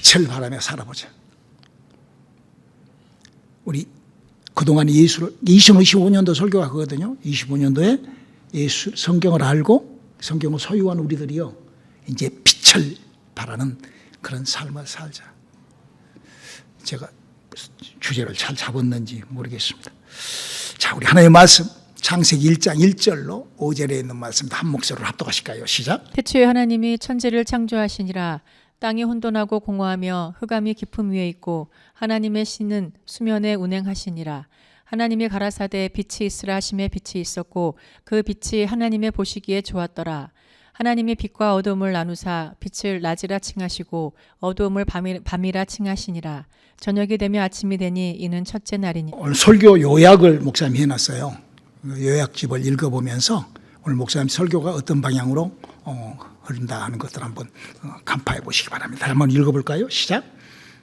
빛을 발하며 살아보자. 우리 그동안 예수를 2025년도 설교가 그거거든요. 25년도에 예수 성경을 알고 성경을 소유한 우리들이요, 이제 빛을 발하는 그런 삶을 살자. 제가 주제를 잘 잡았는지 모르겠습니다. 자, 우리 하나님의 말씀 창세기 1장 1절로 5절에 있는 말씀 한 목소리로 합독하실까요? 시작. 태초에 하나님이 천지를 창조하시니라. 땅이 혼돈하고 공허하며 흑암이 깊음 위에 있고 하나님의 신은 수면에 운행하시니라. 하나님이 가라사대 빛이 있으라 하심에 빛이 있었고 그 빛이 하나님의 보시기에 좋았더라. 하나님이 빛과 어두움을 나누사 빛을 낮이라 칭하시고 어두움을 밤이라 칭하시니라. 저녁이 되며 아침이 되니 이는 첫째 날이니. 오늘 설교 요약을 목사님이 해놨어요. 요약집을 읽어보면서 오늘 목사님 설교가 어떤 방향으로 흐른다 하는 것들 한번 간파해 보시기 바랍니다. 한번 읽어볼까요? 시작.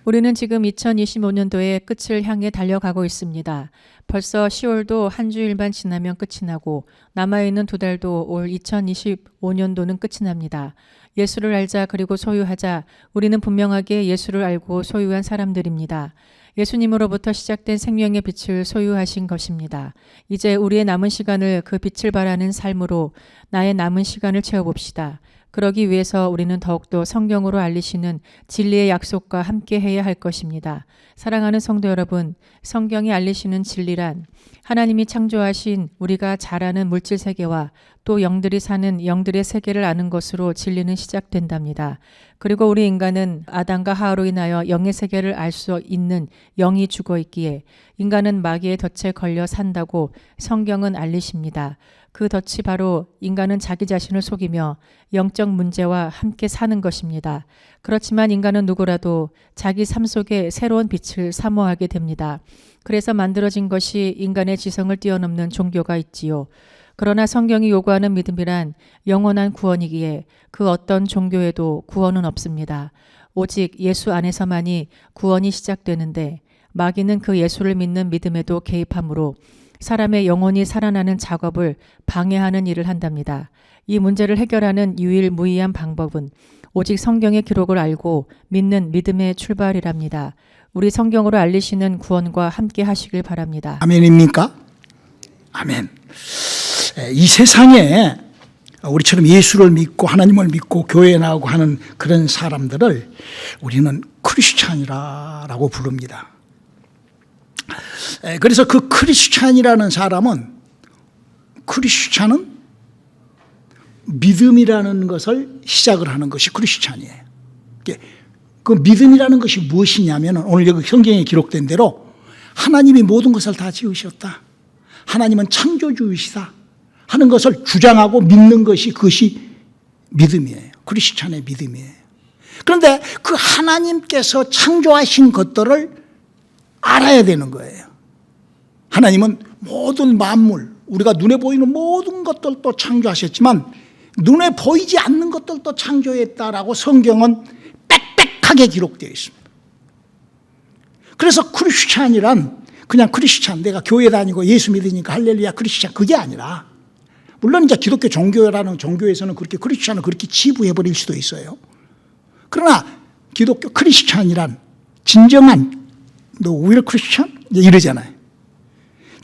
우리는 지금 2025년도의 끝을 향해 달려가고 있습니다. 벌써 10월도 한 주일만 지나면 끝이 나고 남아있는 2달도 올 2025년도는 끝이 납니다. 예수를 알자 그리고 소유하자. 우리는 분명하게 예수를 알고 소유한 사람들입니다. 예수님으로부터 시작된 생명의 빛을 소유하신 것입니다. 이제 우리의 남은 시간을 그 빛을 바라는 삶으로 나의 남은 시간을 채워봅시다. 그러기 위해서 우리는 더욱더 성경으로 알리시는 진리의 약속과 함께 해야 할 것입니다. 사랑하는 성도 여러분, 성경이 알리시는 진리란 하나님이 창조하신 우리가 잘 아는 물질 세계와 또 영들이 사는 영들의 세계를 아는 것으로 진리는 시작된답니다. 그리고 우리 인간은 아담과 하와로 인하여 영의 세계를 알 수 있는 영이 죽어 있기에 인간은 마귀의 덫에 걸려 산다고 성경은 알리십니다. 그 덫이 바로 인간은 자기 자신을 속이며 영적 문제와 함께 사는 것입니다. 그렇지만 인간은 누구라도 자기 삶 속에 새로운 빛을 사모하게 됩니다. 그래서 만들어진 것이 인간의 지성을 뛰어넘는 종교가 있지요. 그러나 성경이 요구하는 믿음이란 영원한 구원이기에 그 어떤 종교에도 구원은 없습니다. 오직 예수 안에서만이 구원이 시작되는데 마귀는 그 예수를 믿는 믿음에도 개입하므로 사람의 영혼이 살아나는 작업을 방해하는 일을 한답니다. 이 문제를 해결하는 유일무이한 방법은 오직 성경의 기록을 알고 믿는 믿음의 출발이랍니다. 우리 성경으로 알리시는 구원과 함께 하시길 바랍니다. 아멘입니까? 아멘. 이 세상에 우리처럼 예수를 믿고 하나님을 믿고 교회에 나오고 하는 그런 사람들을 우리는 크리스찬이라고 부릅니다. 그래서 그 크리스찬이라는 사람은, 크리스찬은 믿음이라는 것을 시작을 하는 것이 크리스찬이에요. 그 믿음이라는 것이 무엇이냐면 오늘 여기 성경에 기록된 대로 하나님이 모든 것을 다 지으셨다, 하나님은 창조주이시다 하는 것을 주장하고 믿는 것이, 그것이 믿음이에요. 크리스찬의 믿음이에요. 그런데 그 하나님께서 창조하신 것들을 알아야 되는 거예요. 하나님은 모든 만물, 우리가 눈에 보이는 모든 것들도 창조하셨지만 눈에 보이지 않는 것들도 창조했다라고 성경은 빽빽하게 기록되어 있습니다. 그래서 크리스찬이란 그냥 크리스찬, 내가 교회 다니고 예수 믿으니까 할렐루야 크리스찬, 그게 아니라, 물론 이제 기독교 종교라는 종교에서는 그렇게 크리스찬을 그렇게 치부해버릴 수도 있어요. 그러나 기독교 크리스찬이란 진정한, 너 will Christian? 이러잖아요.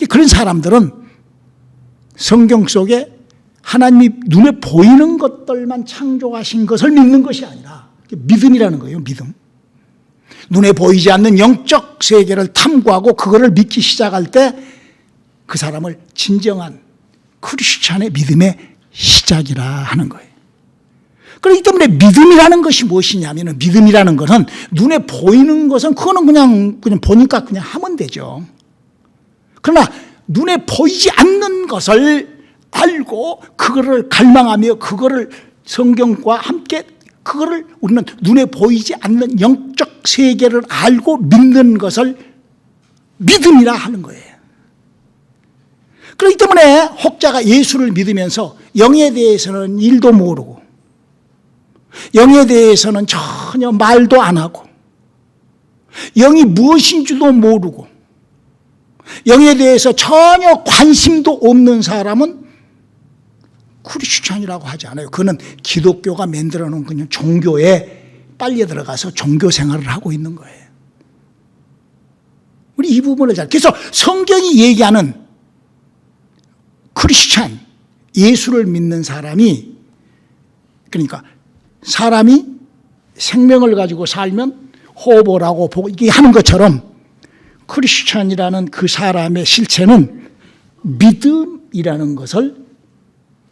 그런 사람들은 성경 속에 하나님이 눈에 보이는 것들만 창조하신 것을 믿는 것이 아니라 믿음이라는 거예요. 믿음. 눈에 보이지 않는 영적 세계를 탐구하고 그거를 믿기 시작할 때 그 사람을 진정한 크리스찬의 믿음의 시작이라 하는 거예요. 그렇기 때문에 믿음이라는 것이 무엇이냐면, 믿음이라는 것은 눈에 보이는 것은 그거는 그냥 보니까 그냥 하면 되죠. 그러나 눈에 보이지 않는 것을 알고 그거를 갈망하며 그거를 성경과 함께 그거를 우리는 눈에 보이지 않는 영적 세계를 알고 믿는 것을 믿음이라 하는 거예요. 그렇기 때문에 혹자가 예수를 믿으면서 영에 대해서는 일도 모르고 영에 대해서는 전혀 말도 안 하고 영이 무엇인지도 모르고 영에 대해서 전혀 관심도 없는 사람은 크리스찬이라고 하지 않아요. 그는 기독교가 만들어 놓은 그냥 종교의 빨려 들어가서 종교 생활을 하고 있는 거예요. 우리 이 부분을 그래서 성경이 얘기하는 크리스찬, 예수를 믿는 사람이, 그러니까 사람이 생명을 가지고 살면 호흡을 보고 이게 하는 것처럼 크리스찬이라는 그 사람의 실체는 믿음이라는 것을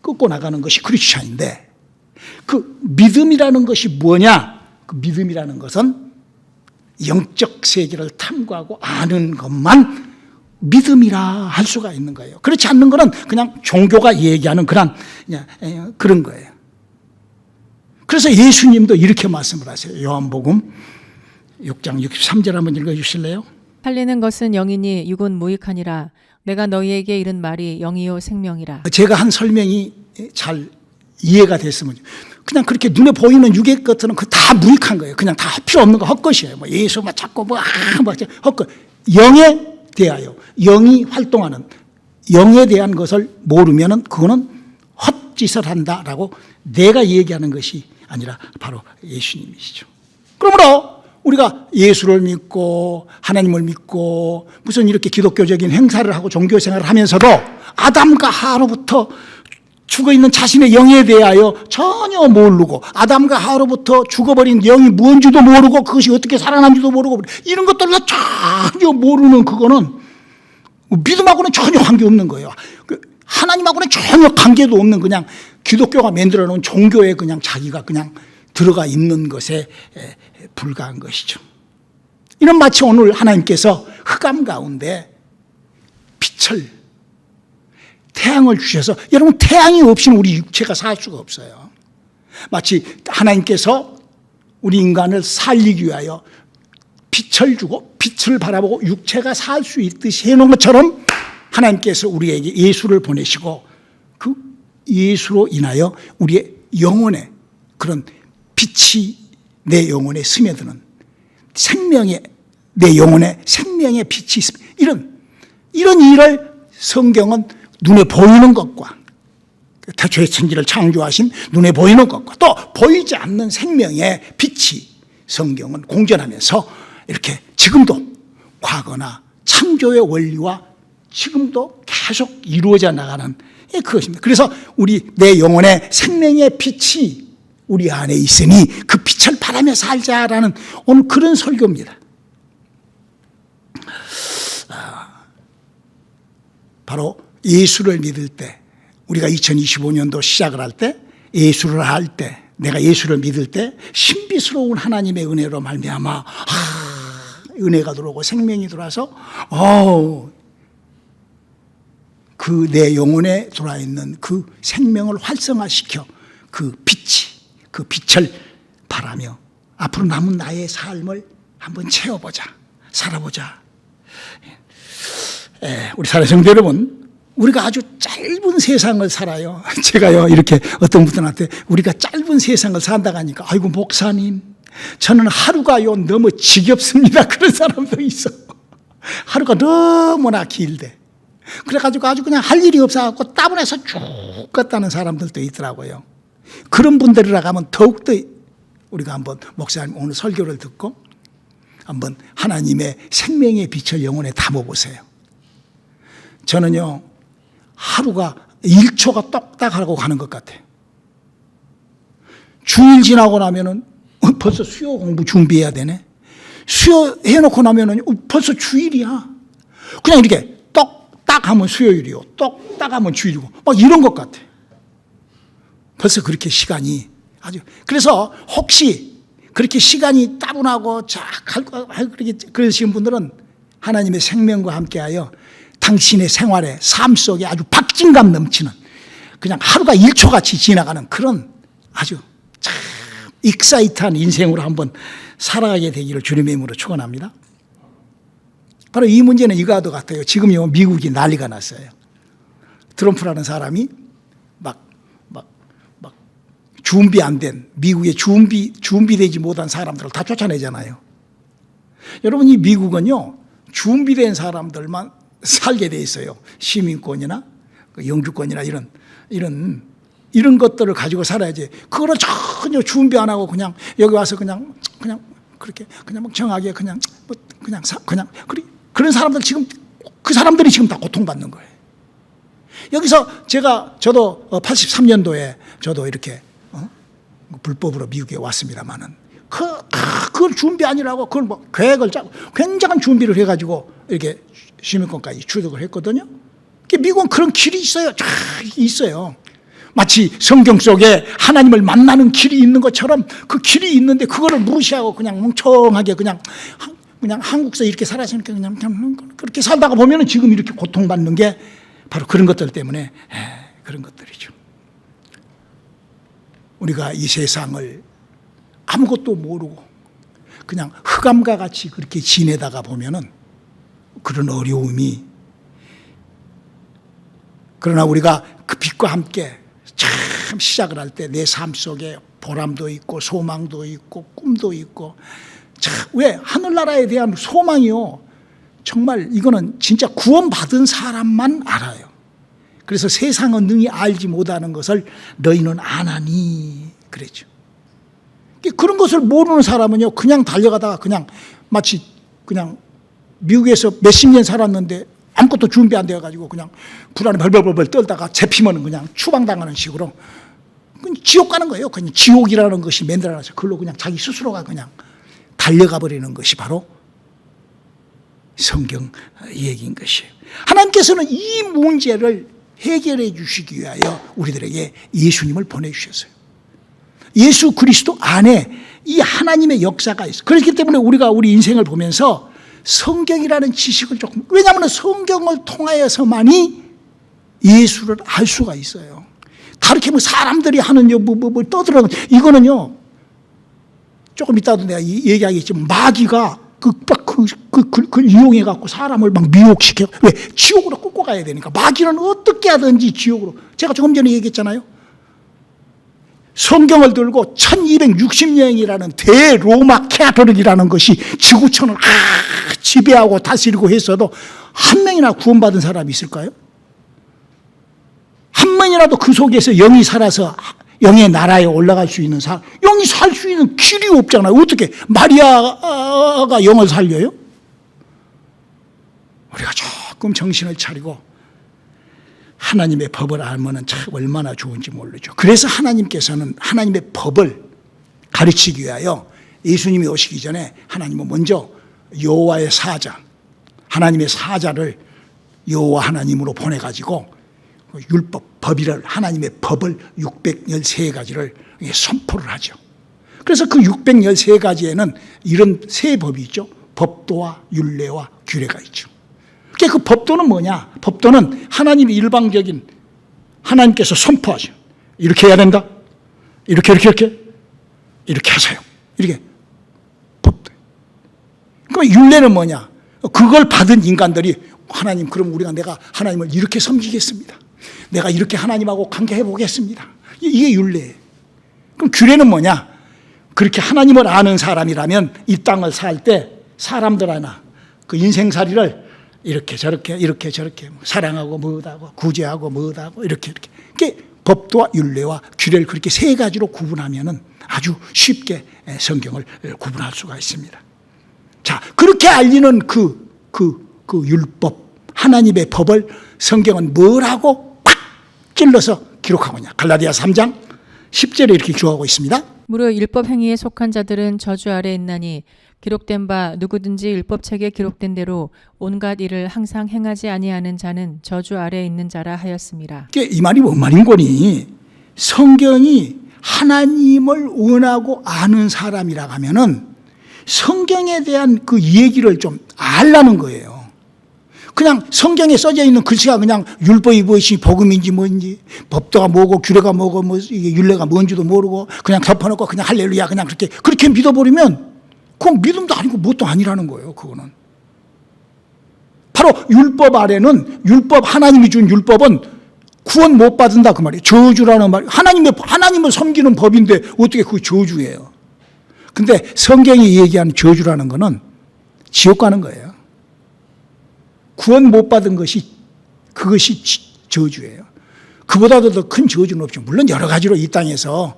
끊고 나가는 것이 크리스찬인데, 그 믿음이라는 것이 뭐냐? 그 믿음이라는 것은 영적 세계를 탐구하고 아는 것만 믿음이라 할 수가 있는 거예요. 그렇지 않는 것은 그냥 종교가 얘기하는 그런 거예요. 그래서 예수님도 이렇게 말씀을 하세요. 요한복음 6장 63절 한번 읽어주실래요? 살리는 것은 영이니 육은 무익하니라. 내가 너희에게 이른 말이 영이요 생명이라. 제가 한 설명이 잘 이해가 됐으면, 그냥 그렇게 눈에 보이는 육의 것들은 그 다 무익한 거예요. 그냥 다 필요 없는 거 헛것이에요. 뭐 예수 막 찾고 헛것. 영에 대하여, 영이 활동하는 영에 대한 것을 모르면은 그거는 헛짓을 한다라고 내가 얘기하는 것이 아니라 바로 예수님이시죠. 그러므로 우리가 예수를 믿고 하나님을 믿고 무슨 이렇게 기독교적인 행사를 하고 종교 생활을 하면서도 아담과 하로부터 죽어있는 자신의 영에 대하여 전혀 모르고, 아담과 하로부터 죽어버린 영이 뭔지도 모르고 그것이 어떻게 살아난지도 모르고 이런 것들을 전혀 모르는 그거는 믿음하고는 전혀 관계없는 거예요. 하나님하고는 전혀 관계도 없는 그냥 기독교가 만들어 놓은 종교에 그냥 자기가 그냥 들어가 있는 것에 불과한 것이죠. 이는 마치 오늘 하나님께서 흑암 가운데 빛을, 태양을 주셔서, 여러분 태양이 없이는 우리 육체가 살 수가 없어요. 마치 하나님께서 우리 인간을 살리기 위하여 빛을 주고 빛을 바라보고 육체가 살 수 있듯이 해놓은 것처럼 하나님께서 우리에게 예수를 보내시고 그 예수로 인하여 우리의 영혼에 그런 빛이 내 영혼에 스며드는 생명의, 내 영혼에 생명의 빛이 있습니다. 이런 일을 성경은 눈에 보이는 것과 태초에 천지를 창조하신 눈에 보이는 것과 또 보이지 않는 생명의 빛이 성경은 공존하면서 이렇게 지금도 과거나 창조의 원리와 지금도 계속 이루어져 나가는 그것입니다. 그래서 내 영혼의 생명의 빛이 우리 안에 있으니 그 빛을 바라며 살자라는 오늘 그런 설교입니다. 바로 예수를 믿을 때, 우리가 2025년도 시작을 할 때, 예수를 할 때, 내가 예수를 믿을 때 신비스러운 하나님의 은혜로 말미암아 은혜가 들어오고 생명이 들어와서 그 내 영혼에 들어있는 그 생명을 활성화시켜 그 빛을 바라며 앞으로 남은 나의 삶을 한번 채워보자, 살아보자. 우리 사랑성도 여러분, 우리가 아주 짧은 세상을 살아요. 제가요 이렇게 어떤 분들한테 우리가 짧은 세상을 산다고 하니까, 아이고 목사님 저는 하루가요 너무 지겹습니다, 그런 사람도 있어. 하루가 너무나 길대. 그래가지고 아주 그냥 할 일이 없어갖고 따분해서 쭉 갔다는 사람들도 있더라고요. 그런 분들이라 하면 더욱더 우리가 한번 목사님 오늘 설교를 듣고 한번 하나님의 생명의 빛을 영혼에 담아보세요. 저는요 하루가 1초가 똑딱하고 가는 것 같아요. 주일 지나고 나면은 벌써 수요 공부 준비해야 되네. 수요 해놓고 나면은 벌써 주일이야. 그냥 이렇게 똑딱 하면 수요일이요, 똑딱 하면 주일이고 막 이런 것 같아. 벌써 그렇게 시간이 아주. 그래서 혹시 그렇게 시간이 따분하고 그러시는 분들은 하나님의 생명과 함께하여 당신의 생활에, 삶 속에 아주 박진감 넘치는 그냥 하루가 1초같이 지나가는 그런 아주 참 익사이트한 인생으로 한번 살아가게 되기를 주님의 이름으로 축원합니다. 바로 이 문제는 이거와도 같아요. 지금요 미국이 난리가 났어요. 트럼프라는 사람이 막 준비 안 된, 미국에 준비되지 못한 사람들을 다 쫓아내잖아요. 여러분 이 미국은요 준비된 사람들만 살게 돼 있어요. 시민권이나 영주권이나 이런 이런 것들을 가지고 살아야지. 그거는 전혀 준비 안 하고 그냥 여기 와서 그냥 그렇게 그냥 멍청하게 그냥 그런 사람들 지금 그 사람들이 지금 다 고통받는 거예요. 여기서 저도 83년도에 저도 이렇게 불법으로 미국에 왔습니다만은 그걸 준비 아니라고 그걸 뭐 계획을 짜고 굉장한 준비를 해가지고 이렇게 시민권까지 취득을 했거든요. 미국은 그런 길이 있어요. 쫙 있어요. 마치 성경 속에 하나님을 만나는 길이 있는 것처럼 그 길이 있는데 그거를 무시하고 그냥 멍청하게 그냥 한국서 이렇게 살았으니까 그냥 그렇게 살다가 보면은 지금 이렇게 고통받는 게 바로 그런 것들 때문에 그런 것들이죠. 우리가 이 세상을 아무것도 모르고 그냥 흑암과 같이 그렇게 지내다가 보면은 그런 어려움이, 그러나 우리가 그 빛과 함께 참 시작을 할 때 내 삶 속에 보람도 있고 소망도 있고 꿈도 있고, 참 왜 하늘나라에 대한 소망이요, 정말 이거는 진짜 구원받은 사람만 알아요. 그래서 세상은 능히 알지 못하는 것을 너희는 아나니 그랬죠. 그런 것을 모르는 사람은요 그냥 달려가다가 그냥 마치 그냥 미국에서 몇십 년 살았는데 아무것도 준비 안 되어가지고 그냥 불안에 벌벌벌 떨다가 잡히면 그냥 추방당하는 식으로 지옥 가는 거예요. 그냥 지옥이라는 것이 만들어놔서 그걸로 그냥 자기 스스로가 그냥 달려가 버리는 것이 바로 성경 얘기인 것이에요. 하나님께서는 이 문제를 해결해 주시기 위하여 우리들에게 예수님을 보내주셨어요. 예수 그리스도 안에 이 하나님의 역사가 있어요. 그렇기 때문에 우리가 우리 인생을 보면서 성경이라는 지식을 조금, 왜냐하면 성경을 통하여서만이 예수를 알 수가 있어요. 다르게 뭐 사람들이 하는 뭐 떠들어, 이거는요 조금 이따도 내가 얘기하겠지만 마귀가 그걸 이용해갖고 사람을 막 미혹시켜. 왜? 지옥으로 끌고 가야 되니까. 마귀는 어떻게 하든지 지옥으로. 제가 조금 전에 얘기했잖아요. 성경을 들고 1260년이라는 대로마 캐톨릭이라는 것이 지구촌을 지배하고 다스리고 했어도 한 명이나 구원받은 사람이 있을까요? 한 명이라도 그 속에서 영이 살아서 영의 나라에 올라갈 수 있는 사람, 영이 살 수 있는 길이 없잖아요. 어떻게 마리아가 영을 살려요? 우리가 조금 정신을 차리고 하나님의 법을 알면은 참 얼마나 좋은지 모르죠. 그래서 하나님께서는 하나님의 법을 가르치기 위하여 예수님이 오시기 전에 하나님은 먼저 여호와의 사자, 하나님의 사자를 여호와 하나님으로 보내가지고 율법, 법이를, 하나님의 법을 613가지를 선포를 하죠. 그래서 그 613가지에는 이런 세 법이 있죠. 법도와 율례와 규례가 있죠. 그 법도는 뭐냐? 법도는 하나님의 일방적인, 하나님께서 선포하죠. 이렇게 해야 된다. 이렇게 하세요. 이렇게 법도. 그럼 율례는 뭐냐? 그걸 받은 인간들이 하나님, 그럼 내가 하나님을 이렇게 섬기겠습니다. 내가 이렇게 하나님하고 관계해 보겠습니다. 이게 율례예요. 그럼 규례는 뭐냐? 그렇게 하나님을 아는 사람이라면 이 땅을 살 때 사람들 하나 그 인생살이를 이렇게 저렇게 사랑하고 뭐하고 구제하고 뭐하고 이렇게 법도와 율례와 규례를 그렇게 세 가지로 구분하면은 아주 쉽게 성경을 구분할 수가 있습니다. 자, 그렇게 알리는 그 율법, 하나님의 법을 성경은 뭐라고 팍 찔러서 기록하고 있냐? 갈라디아 3장 10절에 이렇게 기록하고 있습니다. 무릇 율법 행위에 속한 자들은 저주 아래 있나니 기록된 바 누구든지 율법책에 기록된 대로 온갖 일을 항상 행하지 아니하는 자는 저주 아래 있는 자라 하였습니다. 이 말이 뭔 말인 거니? 성경이 하나님을 원하고 아는 사람이라 하면은 성경에 대한 그 얘기를 좀 알라는 거예요. 그냥 성경에 써져 있는 글씨가 그냥 율법이 무엇이 복음인지 뭔지, 법도가 뭐고 규례가 뭐고 뭐 이게 율례가 뭔지도 모르고 그냥 덮어놓고 그냥 할렐루야 그냥 그렇게 믿어버리면 그건 믿음도 아니고 뭣도 아니라는 거예요. 그거는 바로 율법 아래는, 율법, 하나님이 준 율법은 구원 못 받는다 그 말이에요. 저주라는 말, 하나님을 섬기는 법인데 어떻게 그게 저주예요? 근데 성경이 얘기하는 저주라는 거는 지옥 가는 거예요. 구원 못 받은 것이, 그것이 저주예요. 그보다도 더 큰 저주는 없죠. 물론 여러 가지로 이 땅에서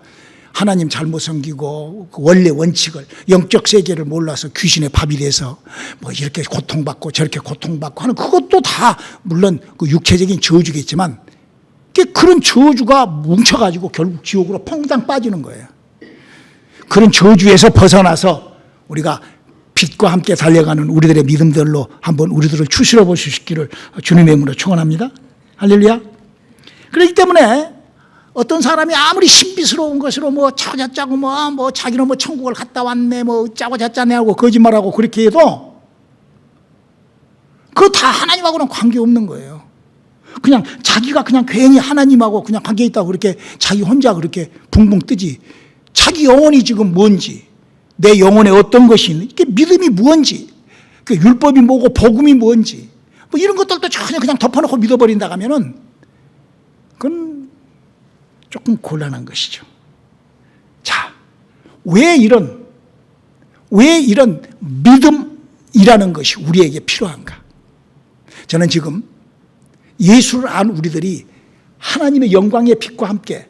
하나님 잘못 섬기고 그 원래 원칙을, 영적 세계를 몰라서 귀신의 밥이 돼서 뭐 이렇게 고통받고 저렇게 고통받고 하는, 그것도 다 물론 그 육체적인 저주겠지만 그런 저주가 뭉쳐가지고 결국 지옥으로 퐁당 빠지는 거예요. 그런 저주에서 벗어나서 우리가 빛과 함께 달려가는 우리들의 믿음들로 한번 우리들을 추스려 보시기를 주님의 이름으로 축원합니다. 할렐루야. 그렇기 때문에 어떤 사람이 아무리 신비스러운 것으로 뭐 짜고 뭐 자기는 뭐 천국을 갔다 왔네 뭐 짜고 잤자네 하고 거짓말하고 그렇게 해도 그거 다 하나님하고는 관계없는 거예요. 그냥 자기가 그냥 괜히 하나님하고 그냥 관계 있다고 그렇게 자기 혼자 그렇게 붕붕 뜨지, 자기 영혼이 지금 뭔지, 내 영혼에 어떤 것이 있는지, 이게 믿음이 뭔지, 그 율법이 뭐고 복음이 뭔지 뭐 이런 것들도 전혀 그냥 덮어놓고 믿어버린다 하면은 그건 조금 곤란한 것이죠. 자, 왜 이런 믿음이라는 것이 우리에게 필요한가? 저는 지금 예수를 안 우리들이 하나님의 영광의 빛과 함께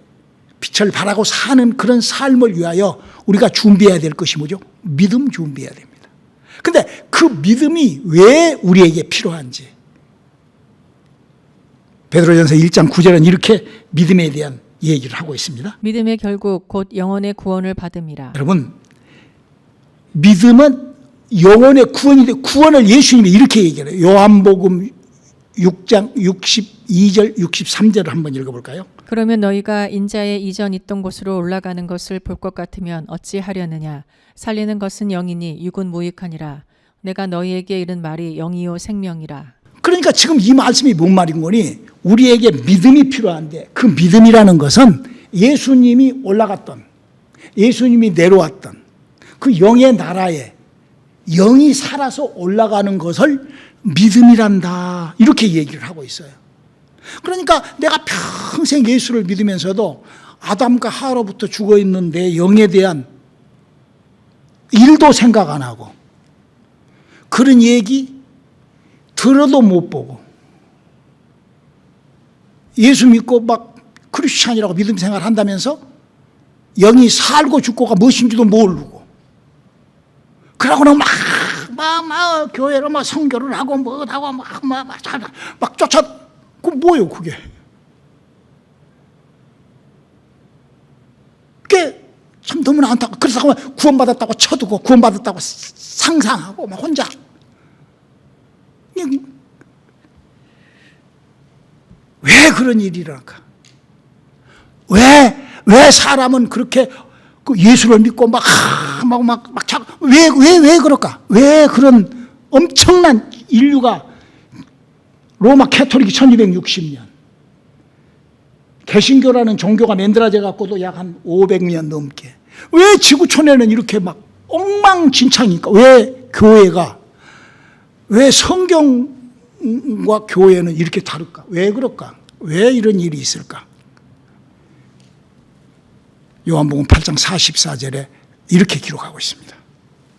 빛을 발하고 사는 그런 삶을 위하여 우리가 준비해야 될 것이 뭐죠? 믿음 준비해야 됩니다. 근데 그 믿음이 왜 우리에게 필요한지, 베드로전서 1장 9절은 이렇게 믿음에 대한 얘기를 하고 있습니다. 믿음의 결국 곧 영혼의 구원을 받음이라. 여러분, 믿음은 영혼의 구원인데, 구원을 예수님이 이렇게 얘기해요. 요한복음 6장 62절 63절을 한번 읽어볼까요? 그러면 너희가 인자의 이전 있던 곳으로 올라가는 것을 볼 것 같으면 어찌하려느냐? 살리는 것은 영이니 육은 무익하니라. 내가 너희에게 이른 말이 영이요 생명이라. 그러니까 지금 이 말씀이 뭔 말인 거니? 우리에게 믿음이 필요한데, 그 믿음이라는 것은 예수님이 올라갔던, 예수님이 내려왔던 그 영의 나라에 영이 살아서 올라가는 것을 믿음이란다, 이렇게 얘기를 하고 있어요. 그러니까 내가 평생 예수를 믿으면서도 아담과 하와로부터 죽어있는 내 영에 대한 일도 생각 안 하고, 그런 얘기 들어도 못 보고, 예수 믿고 막 크리스찬이라고 믿음 생활 한다면서 영이 살고 죽고가 무엇인지도 모르고, 그러고는 막 교회로 막 선교를 하고 뭐하고 막 쫓아. 그 뭐예요 그게? 그게 참 너무나 안타까워. 그래서 구원받았다고 쳐두고 구원받았다고 상상하고 막 혼자. 왜 그런 일이 일어날까? 왜 사람은 그렇게 그 예수를 믿고 왜 그럴까? 왜 그런 엄청난 인류가, 로마 캐톨릭이 1260년, 개신교라는 종교가 만들어져 갖고도 약 한 500년 넘게, 왜 지구촌에는 이렇게 막 엉망진창이니까? 왜 교회가, 왜 성경과 교회는 이렇게 다를까? 왜 그럴까? 왜 이런 일이 있을까? 요한복음 8장 44절에 이렇게 기록하고 있습니다.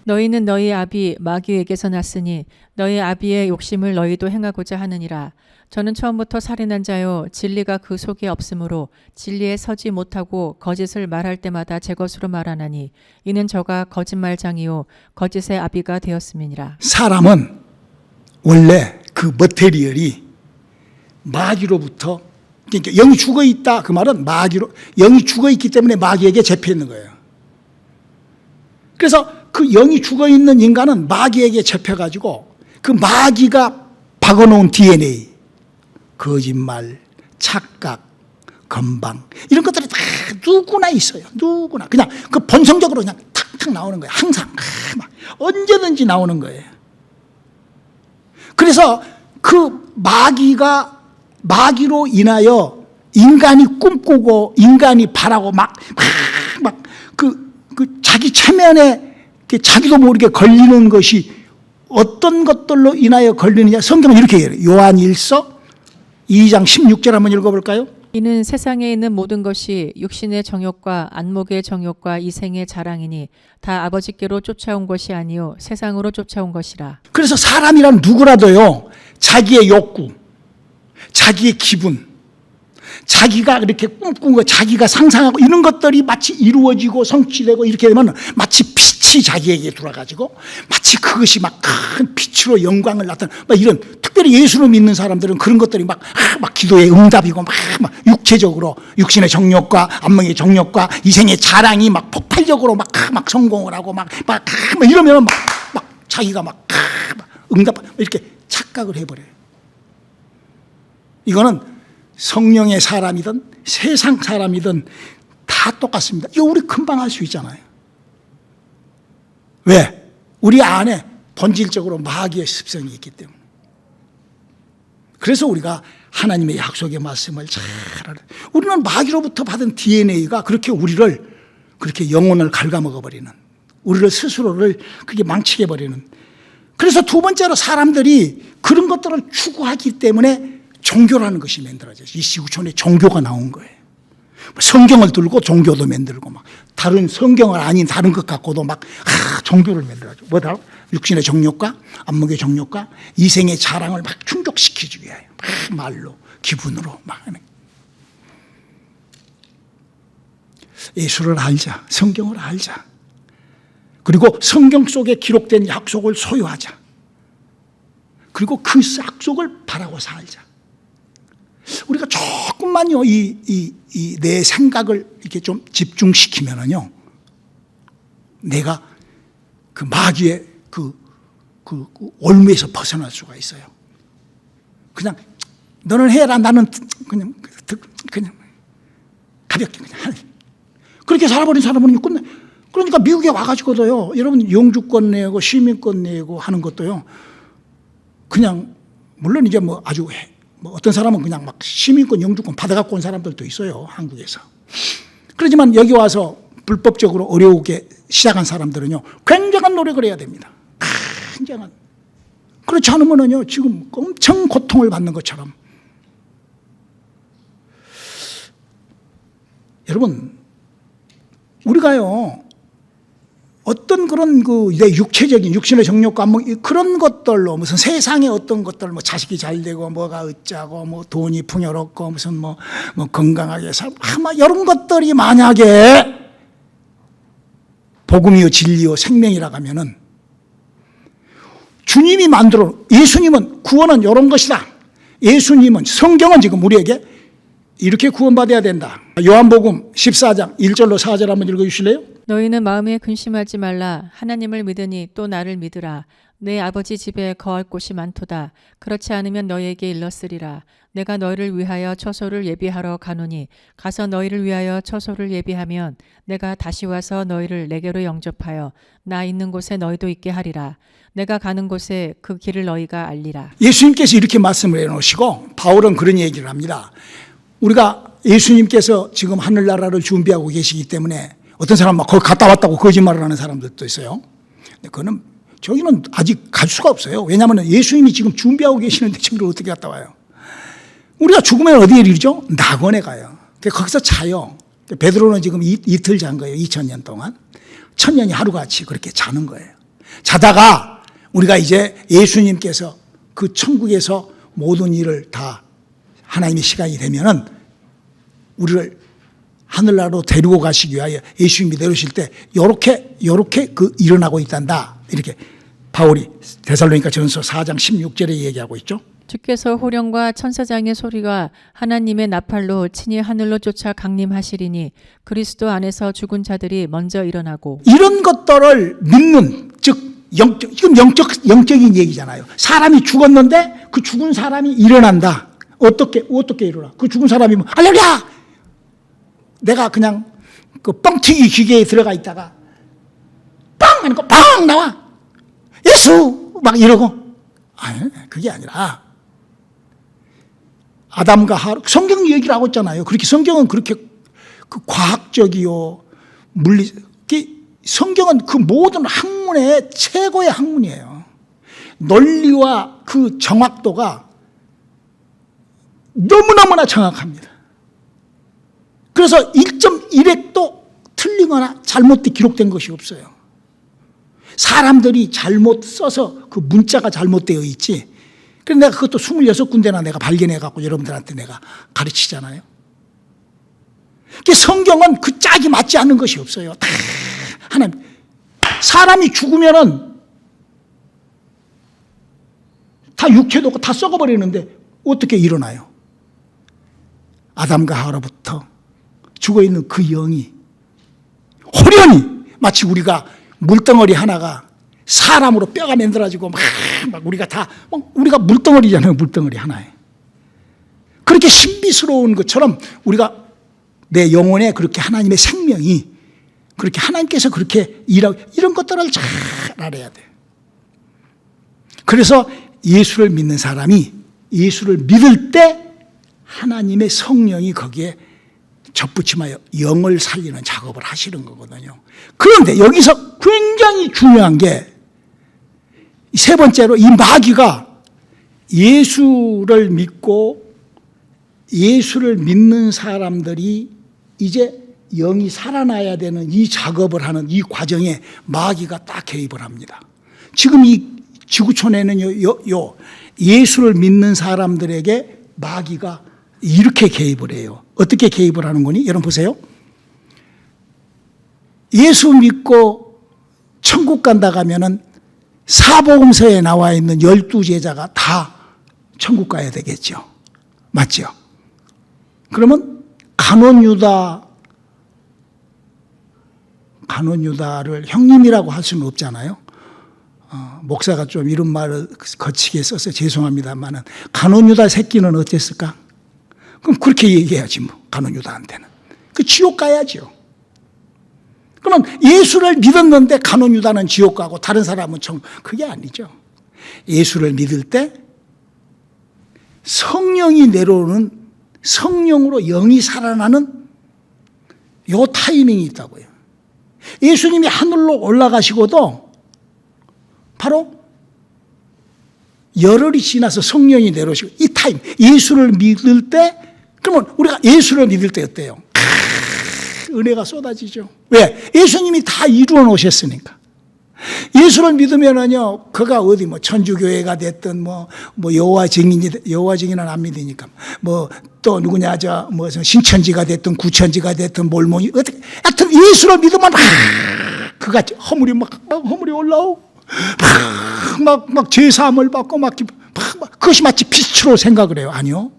너희는 너희 아비 마귀에게서 났으니 너희 아비의 욕심을 너희도 행하고자 하느니라. 저는 처음부터 살인한 자요 진리가 그 속에 없으므로 진리에 서지 못하고 거짓을 말할 때마다 제 것으로 말하나니 이는 저가 거짓말장이요 거짓의 아비가 되었음이니라. 사람은 원래 그 머테리얼이 마귀로부터, 그러니까 영이 죽어 있다, 그 말은 영이 죽어 있기 때문에 마귀에게 잡혀 있는 거예요. 그래서 그 영이 죽어 있는 인간은 마귀에게 잡혀가지고 그 마귀가 박아놓은 DNA, 거짓말, 착각, 건방, 이런 것들이 다 누구나 있어요. 누구나 그냥 그 본성적으로 그냥 탁탁 나오는 거예요. 항상 막 언제든지 나오는 거예요. 그래서 그 마귀로 인하여 인간이 꿈꾸고 인간이 바라고 그 자기 체면에 자기도 모르게 걸리는 것이 어떤 것들로 인하여 걸리느냐, 성경은 이렇게 얘기해요. 요한 1서 2장 16절 한번 읽어볼까요? 이는 세상에 있는 모든 것이 육신의 정욕과 안목의 정욕과 이생의 자랑이니 다 아버지께로 쫓아온 것이 아니요 세상으로 쫓아온 것이라. 그래서 사람이란 누구라도요, 자기의 욕구, 자기의 기분, 자기가 그렇게 꿈꾼 거, 자기가 상상하고 이런 것들이 마치 이루어지고 성취되고 이렇게 되면 마치 빛이 자기에게 들어와가지고 마치 그것이 막 큰 빛으로 영광을 나타내는 막 이런, 특별히 예수를 믿는 사람들은 그런 것들이 막 기도의 응답이고 막 육체적으로 육신의 정욕과 안목의 정욕과 이생의 자랑이 막 폭발적으로 막 성공을 하고 막 이러면 막 자기가 막 응답 이렇게 착각을 해버려요. 이거는 성령의 사람이든 세상 사람이든 다 똑같습니다. 이거 우리 금방 할 수 있잖아요. 왜? 우리 안에 본질적으로 마귀의 습성이 있기 때문에. 그래서 우리가 하나님의 약속의 말씀을 잘 알아요. 우리는 마귀로부터 받은 DNA가 그렇게 우리를 그렇게 영혼을 갉아먹어버리는, 우리를 스스로를 그게 망치게 버리는. 그래서 두 번째로 사람들이 그런 것들을 추구하기 때문에 종교라는 것이 만들어져요. 이 지구촌에 종교가 나온 거예요. 성경을 들고 종교도 만들고 막 다른 성경을 아닌 다른 것 갖고도 막 종교를 만들어줘. 뭐다? 육신의 정욕과 안목의 정욕과 이생의 자랑을 막 충족시키기 위하여 막 말로 기분으로 막 하는. 예수를 알자, 성경을 알자. 그리고 성경 속에 기록된 약속을 소유하자. 그리고 그 약속을 바라고 살자. 우리가 조금만요, 내 생각을 이렇게 좀 집중시키면은요, 내가 그 마귀의 그 올무에서 벗어날 수가 있어요. 그냥 너는 해라, 나는 그냥 가볍게 그냥 하는. 그렇게 살아버린 사람은 끝내. 그러니까 미국에 와가지고도요, 여러분 영주권 내고 시민권 내고 하는 것도요, 그냥 물론 이제 뭐 아주 뭐 어떤 사람은 그냥 막 시민권, 영주권 받아갖고 온 사람들도 있어요, 한국에서. 그렇지만 여기 와서 불법적으로 어려우게 시작한 사람들은요, 굉장한 노력을 해야 됩니다. 굉장한. 그렇지 않으면은요, 지금 엄청 고통을 받는 것처럼. 여러분, 우리가요, 어떤 그런 내 육체적인 육신의 정욕과 뭐 그런 것들로 무슨 세상의 어떤 것들 뭐 자식이 잘 되고 뭐가 어쩌고 뭐 돈이 풍요롭고 무슨 뭐 건강하게 살고 막 이런 것들이 만약에 복음이요 진리요 생명이라고 하면은 주님이 만들어, 예수님은 구원은 이런 것이다. 예수님은, 성경은 지금 우리에게 이렇게 구원받아야 된다. 요한복음 14장 1절로 4절 한번 읽어주실래요? 너희는 마음에 근심하지 말라. 하나님을 믿으니 또 나를 믿으라. 내 아버지 집에 거할 곳이 많도다. 그렇지 않으면 너희에게 일렀으리라. 내가 너희를 위하여 처소를 예비하러 가노니 가서 너희를 위하여 처소를 예비하면 내가 다시 와서 너희를 내게로 영접하여 나 있는 곳에 너희도 있게 하리라. 내가 가는 곳에 그 길을 너희가 알리라. 예수님께서 이렇게 말씀을 해놓으시고 바울은 그런 얘기를 합니다. 우리가 예수님께서 지금 하늘나라를 준비하고 계시기 때문에 어떤 사람은 막 거기 갔다 왔다고 거짓말을 하는 사람들도 있어요. 근데 그거는 저기는 아직 갈 수가 없어요. 왜냐하면 예수님이 지금 준비하고 계시는데 저기를 어떻게 갔다 와요? 우리가 죽으면 어디에 이르죠? 낙원에 가요. 거기서 자요. 베드로는 지금 이틀 잔 거예요. 2000년 동안. 1000년이 하루같이 그렇게 자는 거예요. 자다가 우리가 이제 예수님께서 그 천국에서 모든 일을 다 하나님의 시간이 되면은 우리를 하늘나라로 데리고 가시기 위하여 예수님이 내려오실 때 요렇게 그 일어나고 있단다. 이렇게 바울이 데살로니가 전서 4장 16절에 얘기하고 있죠. 주께서 호령과 천사장의 소리가 하나님의 나팔로 친히 하늘로 쫓아 강림하시리니 그리스도 안에서 죽은 자들이 먼저 일어나고. 이런 것들을 믿는, 즉 지금 영적인 얘기잖아요. 사람이 죽었는데 그 죽은 사람이 일어난다. 어떻게 일어나? 그 죽은 사람이 뭐 할렐루야! 내가 그냥 그 뻥튀기 기계에 들어가 있다가 빵 하는 거 빵 나와. 예수 막 이러고. 아니, 그게 아니라 아담과 하루, 성경 얘기를 하고 있잖아요. 그렇게 성경은 그렇게 그 과학적이요 성경은 그 모든 학문의 최고의 학문이에요. 논리와 그 정확도가 너무너무나 정확합니다. 그래서 1.1획도 틀리거나 잘못돼 기록된 것이 없어요. 사람들이 잘못 써서 그 문자가 잘못되어 있지. 그래서 내가 그것도 26군데나 내가 발견해갖고 여러분들한테 내가 가르치잖아요. 성경은 그 짝이 맞지 않는 것이 없어요. 다 하나님. 사람이 죽으면은 다 육체도 없고 다 썩어버리는데 어떻게 일어나요? 아담과 하와로부터 죽어있는 그 영이 호련히 마치 우리가 물덩어리 하나가 사람으로 뼈가 만들어지고 막 우리가 다 우리가 물덩어리잖아요. 물덩어리 하나에. 그렇게 신비스러운 것처럼 우리가 내 영혼에 그렇게 하나님의 생명이 그렇게 하나님께서 그렇게 일하고 이런 것들을 잘 알아야 돼요. 그래서 예수를 믿는 사람이 예수를 믿을 때 하나님의 성령이 거기에 접붙임하여 영을 살리는 작업을 하시는 거거든요. 그런데 여기서 굉장히 중요한 게 세 번째로 이 마귀가 예수를 믿고 예수를 믿는 사람들이 이제 영이 살아나야 되는 이 작업을 하는 이 과정에 마귀가 딱 개입을 합니다. 지금 이 지구촌에는 예수를 믿는 사람들에게 마귀가 이렇게 개입을 해요. 어떻게 개입을 하는 거니? 여러분 보세요. 예수 믿고 천국 간다 가면은 사복음서에 나와 있는 12제자가 다 천국 가야 되겠죠. 맞죠? 그러면 간원유다를 형님이라고 할 수는 없잖아요. 목사가 좀 이런 말을 거치게 써서 죄송합니다만은 간원유다 새끼는 어땠을까? 그럼 그렇게 얘기해야지 뭐 간원유다한테는. 그 지옥 가야죠. 그러면 예수를 믿었는데 간원유다는 지옥 가고 다른 사람은 그게 아니죠. 예수를 믿을 때 성령이 내려오는 성령으로 영이 살아나는 요 타이밍이 있다고요. 예수님이 하늘로 올라가시고도 바로 열흘이 지나서 성령이 내려오시고 이 타임 예수를 믿을 때 그러면 우리가 예수를 믿을 때 어때요? 은혜가 쏟아지죠. 왜? 예수님이 다 이루어 놓으셨으니까. 예수를 믿으면은요, 그가 어디 뭐 천주교회가 됐든 여호와 증인은 안 믿으니까 또 누구냐 신천지가 됐든 구천지가 됐든 몰몬이 어떻게 하여튼 예수를 믿으면 그가 허물이 허물이 올라오고 막 죄사함을 받고 그것이 마치 빛으로 생각을 해요. 아니요.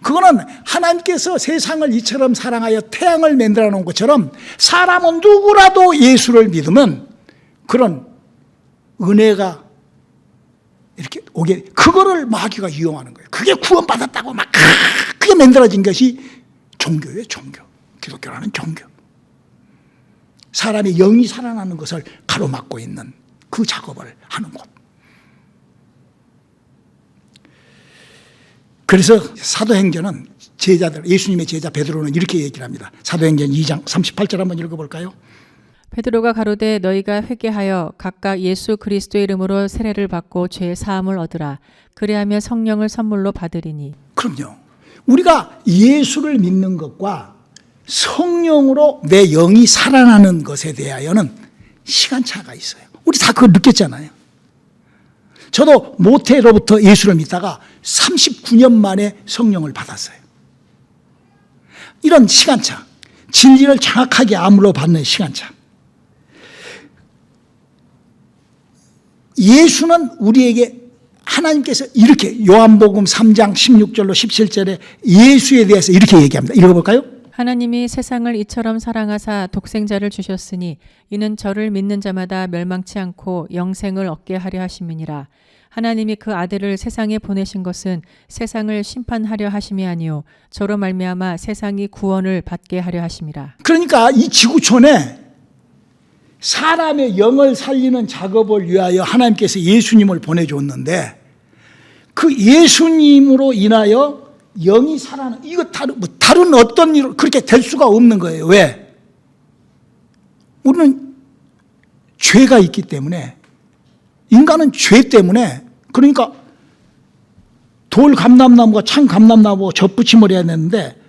그거는 하나님께서 세상을 이처럼 사랑하여 태양을 만들어 놓은 것처럼 사람은 누구라도 예수를 믿으면 그런 은혜가 이렇게 오게, 그거를 마귀가 이용하는 거예요. 그게 구원받았다고 그게 만들어진 것이 종교예요, 종교. 기독교라는 종교. 사람의 영이 살아나는 것을 가로막고 있는 그 작업을 하는 곳. 그래서 사도행전은 제자들, 예수님의 제자 베드로는 이렇게 얘기를 합니다. 사도행전 2장 38절 한번 읽어볼까요? 베드로가 가로되 너희가 회개하여 각각 예수 그리스도의 이름으로 세례를 받고 죄 사함을 얻으라. 그리하면 성령을 선물로 받으리니. 그럼요. 우리가 예수를 믿는 것과 성령으로 내 영이 살아나는 것에 대하여는 시간차가 있어요. 우리 다 그걸 느꼈잖아요. 저도 모태로부터 예수를 믿다가 39년 만에 성령을 받았어요. 이런 시간차, 진리를 정확하게 암으로 받는 시간차. 예수는 우리에게 하나님께서 이렇게 요한복음 3장 16절로 17절에 예수에 대해서 이렇게 얘기합니다. 읽어볼까요? 하나님이 세상을 이처럼 사랑하사 독생자를 주셨으니 이는 저를 믿는 자마다 멸망치 않고 영생을 얻게 하려 하심이니라. 하나님이 그 아들을 세상에 보내신 것은 세상을 심판하려 하심이 아니요 저로 말미암아 세상이 구원을 받게 하려 하심이라. 그러니까 이 지구촌에 사람의 영을 살리는 작업을 위하여 하나님께서 예수님을 보내줬는데 그 예수님으로 인하여 영이 살아나는, 이거 다른 어떤 일 그렇게 될 수가 없는 거예요. 왜? 우리는 죄가 있기 때문에, 인간은 죄 때문에, 그러니까 돌 감람나무가 창 감람나무가 젖붙임을 해야 되는데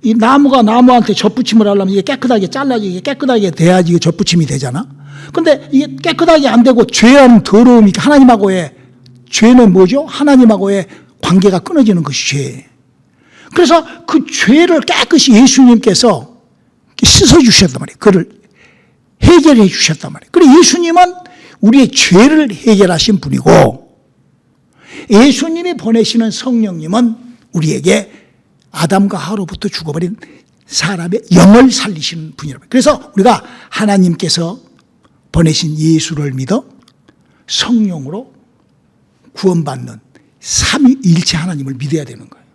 이 나무가 나무한테 젖붙임을 하려면 이게 깨끗하게 잘라지게 이게 깨끗하게 돼야지 이게 젖붙임이 되잖아. 근데 이게 깨끗하게 안 되고 죄는 더러움이 하나님하고의, 죄는 뭐죠? 하나님하고의 관계가 끊어지는 것이 죄예요. 그래서 그 죄를 깨끗이 예수님께서 씻어주셨단 말이에요. 그를 해결해 주셨단 말이에요. 그리고 예수님은 우리의 죄를 해결하신 분이고, 예수님이 보내시는 성령님은 우리에게 아담과 하와로부터 죽어버린 사람의 영을 살리시는 분이라고. 그래서 우리가 하나님께서 보내신 예수를 믿어 성령으로 구원받는 삼위일체 하나님을 믿어야 되는 거예요.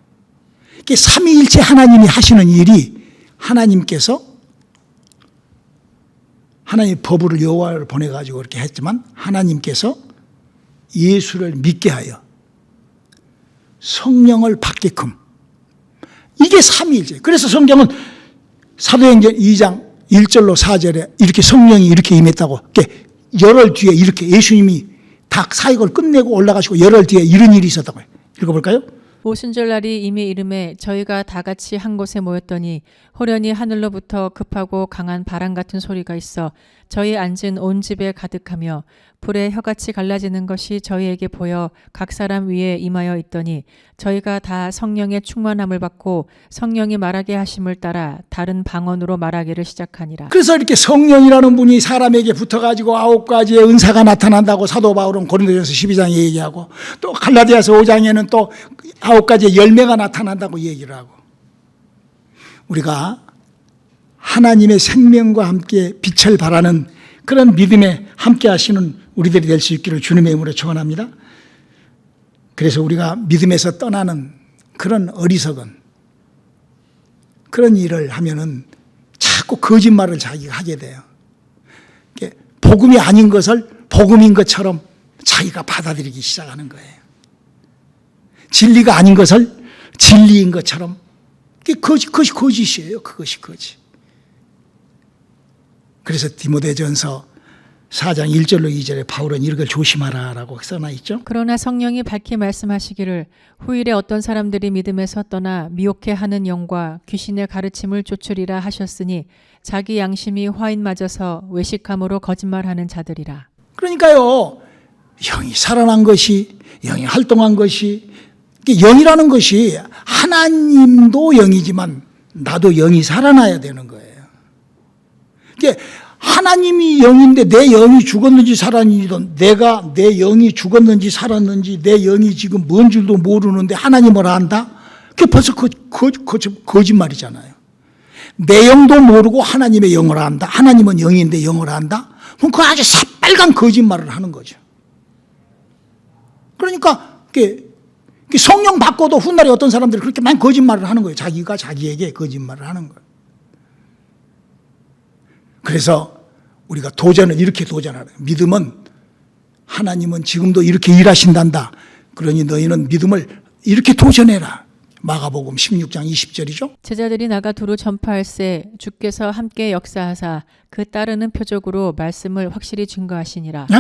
이게 삼위일체 하나님이 하시는 일이, 하나님께서 하나님의 법을 여호와를 보내가지고 그렇게 했지만, 하나님께서 예수를 믿게 하여 성령을 받게끔, 이게 삼위일체. 그래서 성경은 사도행전 2장 1절로 4절에 이렇게 성령이 이렇게 임했다고, 이렇게 열흘 뒤에 이렇게 예수님이 다 사역을 끝내고 올라가시고 열흘 뒤에 이런 일이 있었다고 해요. 읽어볼까요? 오순절날이 이미 이름에 저희가 다 같이 한 곳에 모였더니 호련히 하늘로부터 급하고 강한 바람 같은 소리가 있어 저희 앉은 온 집에 가득하며 불에 혀같이 갈라지는 것이 저희에게 보여 각 사람 위에 임하여 있더니 저희가 다 성령의 충만함을 받고 성령이 말하게 하심을 따라 다른 방언으로 말하기를 시작하니라. 그래서 이렇게 성령이라는 분이 사람에게 붙어가지고 9가지의 은사가 나타난다고 사도 바울은 고린도전서 12장에 얘기하고, 또 갈라디아서 5장에는 또 9가지의 열매가 나타난다고 얘기를 하고, 우리가 하나님의 생명과 함께 빛을 발하는 그런 믿음에 함께 하시는 우리들이 될 수 있기를 주님의 이름으로 축원합니다. 그래서 우리가 믿음에서 떠나는 그런 어리석은 그런 일을 하면은 자꾸 거짓말을 자기가 하게 돼요. 복음이 아닌 것을 복음인 것처럼 자기가 받아들이기 시작하는 거예요. 진리가 아닌 것을 진리인 것처럼, 그것이 거짓이에요. 그것이 거짓. 그래서 디모데전서 4장 1절로 2절에 바울은 이걸 조심하라라고 써놔 있죠. 그러나 성령이 밝히 말씀하시기를 후일에 어떤 사람들이 믿음에서 떠나 미혹해 하는 영과 귀신의 가르침을 좇으리라 하셨으니 자기 양심이 화인 맞아서 외식함으로 거짓말하는 자들이라. 그러니까요, 영이 살아난 것이, 영이 활동한 것이, 영이라는 것이 하나님도 영이지만 나도 영이 살아나야 되는 거예요. 하나님이 영인데 내 영이 죽었는지 살았는지도, 내가 내 영이 죽었는지 살았는지 내 영이 지금 뭔 줄도 모르는데 하나님을 안다? 그게 벌써 거짓말이잖아요. 내 영도 모르고 하나님의 영을 안다? 하나님은 영인데 영을 안다? 그럼 그거 아주 새빨간 거짓말을 하는 거죠. 그러니까 성령 받고도 훗날에 어떤 사람들이 그렇게 많이 거짓말을 하는 거예요. 자기가 자기에게 거짓말을 하는 거예요. 그래서 우리가 도전을 이렇게 도전하는 거예요. 믿음은, 하나님은 지금도 이렇게 일하신단다. 그러니 너희는 믿음을 이렇게 도전해라. 마가복음 16장 20절이죠. 제자들이 나가 두루 전파할세 주께서 함께 역사하사 그 따르는 표적으로 말씀을 확실히 증거하시니라. 네.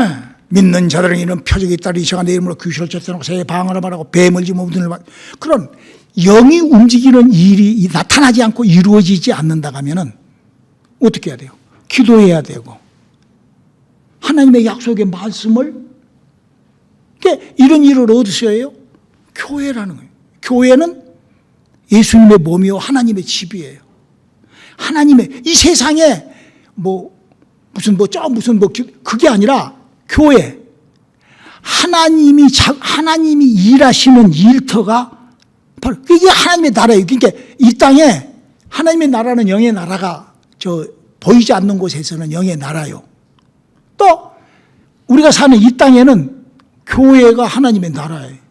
믿는 자들은 이런 표적이 있다. 이셔가 내 이름으로 귀신을 쫓아내고 새에 방언을 말하고 뱀을 집어 눈을 막, 그런 영이 움직이는 일이 나타나지 않고 이루어지지 않는다 하면은 어떻게 해야 돼요? 기도해야 되고, 하나님의 약속의 말씀을, 이런 일을 어디서 해요? 교회라는 거예요. 교회는 예수님의 몸이요 하나님의 집이에요. 하나님의, 이 세상에 무슨 그게 아니라 교회, 하나님이 일하시는 일터가 바로 이게 하나님의 나라예요. 그러니까 이 땅에 하나님의 나라는 영의 나라가 보이지 않는 곳에서는 영의 나라요. 또 우리가 사는 이 땅에는 교회가 하나님의 나라예요.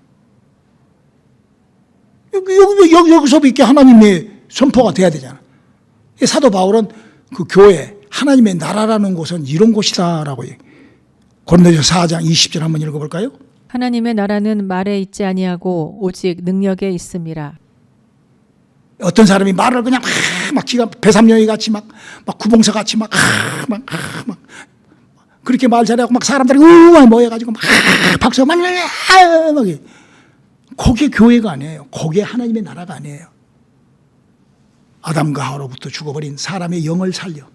여기서부터 이렇게 하나님의 선포가 돼야 되잖아. 사도 바울은 그 교회, 하나님의 나라라는 곳은 이런 곳이다라고 얘기해요. 고린도전서 4장 20절 한번 읽어볼까요? 하나님의 나라는 말에 있지 아니하고 오직 능력에 있음이라. 어떤 사람이 말을 그냥 막 지가 배삼룡이 같이 막 구봉서 같이 막 그렇게 말 잘하고 막 사람들이 우와 모여가지고 막 박수 막 그게 교회가 아니에요. 그게 하나님의 나라가 아니에요. 아담과 하와로부터 죽어버린 사람의 영을 살려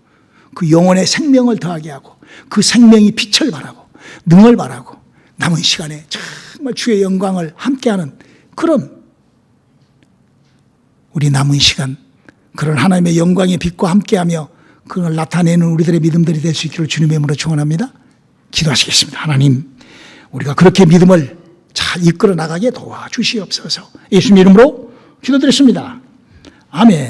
그 영혼의 생명을 더하게 하고 그 생명이 빛을 발하고 능을 발하고 남은 시간에 정말 주의 영광을 함께하는 그런 우리 남은 시간 그런 하나님의 영광의 빛과 함께하며 그걸 나타내는 우리들의 믿음들이 될 수 있기를 주님의 이름으로 축원합니다. 기도하시겠습니다. 하나님, 우리가 그렇게 믿음을 잘 이끌어 나가게 도와주시옵소서. 예수님 이름으로 기도드렸습니다. 아멘.